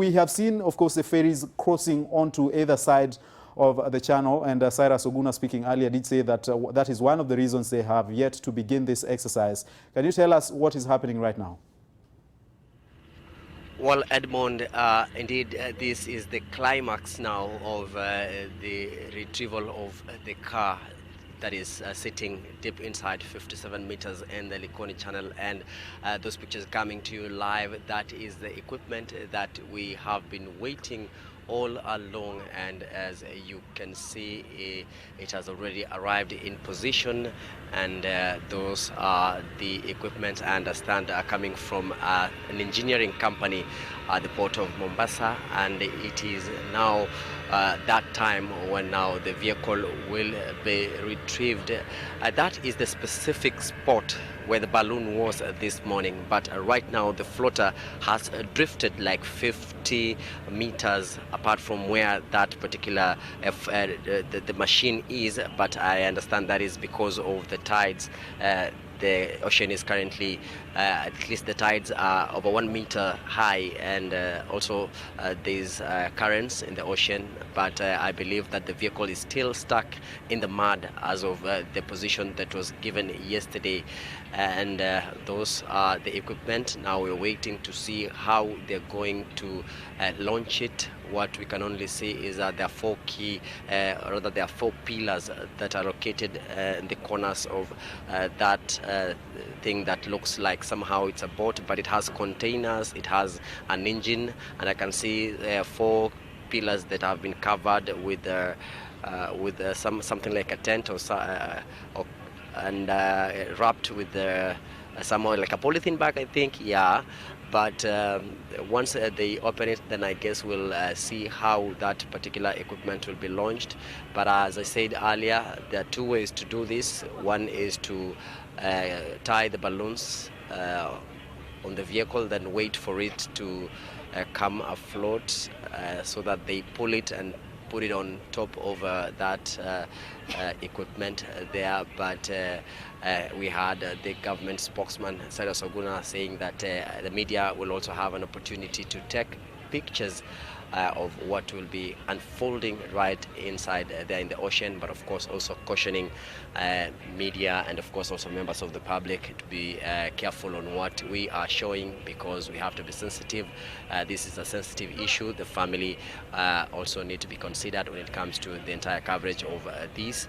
we have seen, of course, the ferries crossing onto either side of the channel, and Cyrus Oguna, speaking earlier, did say that that is one of the reasons they have yet to begin this exercise. Can you tell us what is happening right now? Well, Edmond, indeed, this is the climax now of the retrieval of the car that is sitting deep inside 57 meters in the Likoni channel, and those pictures coming to you live. That is the equipment that we have been waiting all along, and as you can see, it has already arrived in position, and those are the equipment I understand are coming from an engineering company at the port of Mombasa, and it is now that time when now the vehicle will be retrieved. That is the specific spot where the balloon was this morning, but right now the floater has drifted like 50 meters apart from where that particular the machine is, but I understand that is because of the tides. The ocean is currently, at least the tides are over 1 meter high, and also there's currents in the ocean, but I believe that the vehicle is still stuck in the mud as of the position that was given yesterday, and those are the equipment. Now we're waiting to see how they're going to launch it. What we can only see is that there are four there are four pillars that are located in the corners of that thing that looks like somehow it's a boat, but it has containers, it has an engine, and I can see four pillars that have been covered with something like a tent and wrapped with somewhat like a polythene bag, I think. Yeah. But once they open it, then I guess we'll see how that particular equipment will be launched. But as I said earlier, there are two ways to do this. One is to tie the balloons on the vehicle, then wait for it to come afloat so that they pull it and put it on top of that equipment there. But we had the government spokesman, Cyrus Oguna, saying that the media will also have an opportunity to take pictures of what will be unfolding right inside there in the ocean, but of course also cautioning media and of course also members of the public to be careful on what we are showing, because we have to be sensitive. This is a sensitive issue. The family also need to be considered when it comes to the entire coverage of this.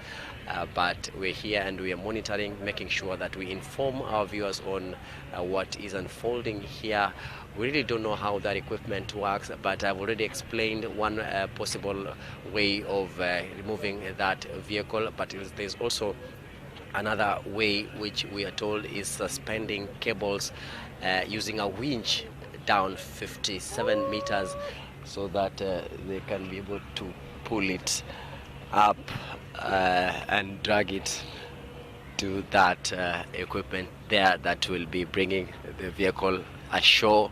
But we're here and we are monitoring, making sure that we inform our viewers on what is unfolding here. We really don't know how that equipment works, but I've already explained one possible way of removing that vehicle, but there's also another way, which we are told is suspending cables using a winch down 57 meters so that they can be able to pull it up and drag it to that equipment there that will be bringing the vehicle ashore.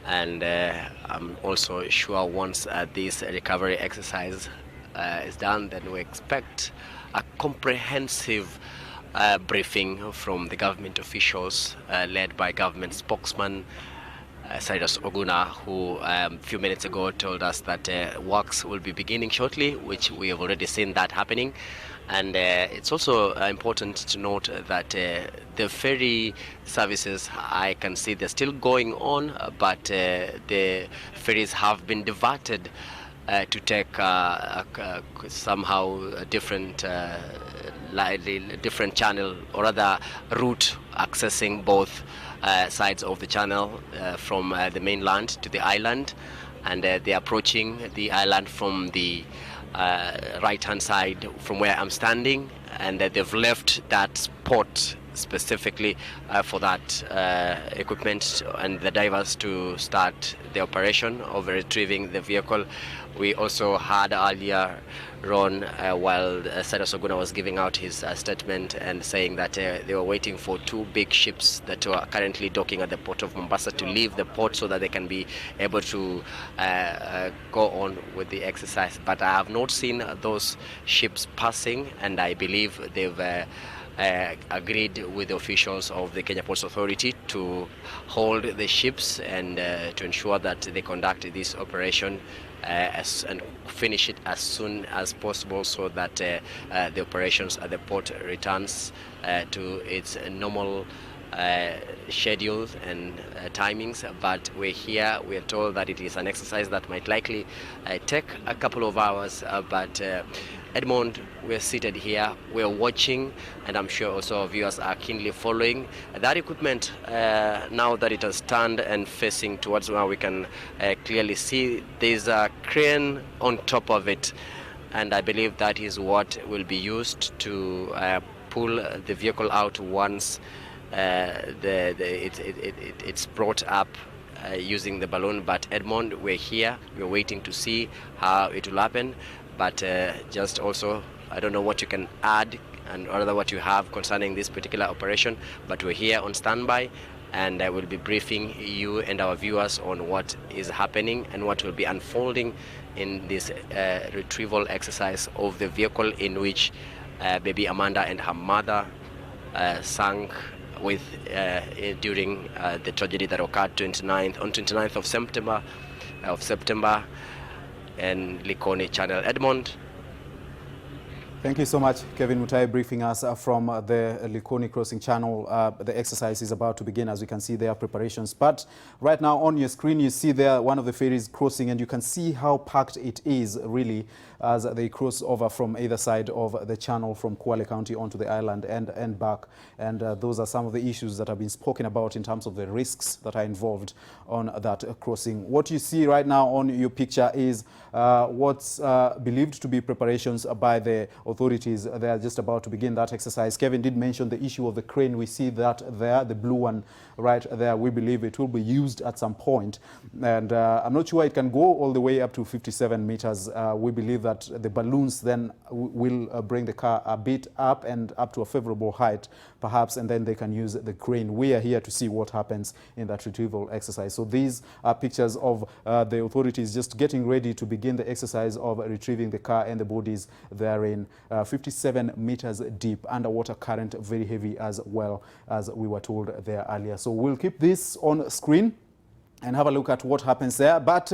And I'm also sure once this recovery exercise is done, then we expect a comprehensive briefing from the government officials led by government spokesman Cyrus Oguna, who a few minutes ago told us that works will be beginning shortly, which we have already seen that happening. And it's also important to note that the ferry services, I can see they're still going on, but the ferries have been diverted to take somehow a different channel, or rather route, accessing both sides of the channel from the mainland to the island, and they're approaching the island from the right hand side from where I'm standing, and they've left that spot specifically for that equipment and the divers to start the operation of retrieving the vehicle. We also had earlier Ron, while Cyrus Oguna was giving out his statement and saying that they were waiting for two big ships that were currently docking at the port of Mombasa to leave the port so that they can be able to go on with the exercise. But I have not seen those ships passing, and I believe they've agreed with the officials of the Kenya Ports Authority to hold the ships and to ensure that they conduct this operation and finish it as soon as possible, so that the operations at the port returns to its normal schedule and timings. But we're here, we are told that it is an exercise that might likely take a couple of hours, but Edmond, we're seated here, we're watching, and I'm sure also our viewers are keenly following that equipment. Now that it has turned and facing towards where we can clearly see there's a crane on top of it, and I believe that is what will be used to pull the vehicle out once it's brought up using the balloon. But Edmond, we're here, we're waiting to see how it will happen. But just also, I don't know what you can add and or what you have concerning this particular operation, but we're here on standby, and I will be briefing you and our viewers on what is happening and what will be unfolding in this retrieval exercise of the vehicle in which baby Amanda and her mother sank with during the tragedy that occurred on 29th of September and Likoni Channel. Edmond. Thank you so much, Kevin Mutai, briefing us from the Likoni Crossing Channel. The exercise is about to begin, as we can see there are preparations. But right now on your screen, you see there one of the ferries crossing, and you can see how packed it is, really, as they cross over from either side of the channel from Kwale County onto the island and back. And those are some of the issues that have been spoken about in terms of the risks that are involved on that crossing. What you see right now on your picture is what's believed to be preparations by the authorities. They are just about to begin that exercise. Kevin did mention the issue of the crane. We see that there, the blue one right there. We believe it will be used at some point. And I'm not sure it can go all the way up to 57 meters. We believe that the balloons then will bring the car a bit up and up to a favorable height, perhaps, and then they can use the crane. We are here to see what happens in that retrieval exercise. So these are pictures of the authorities just getting ready to begin the exercise of retrieving the car and the bodies therein. 57 meters deep, underwater current, very heavy as well, as we were told there earlier. So we'll keep this on screen and have a look at what happens there. But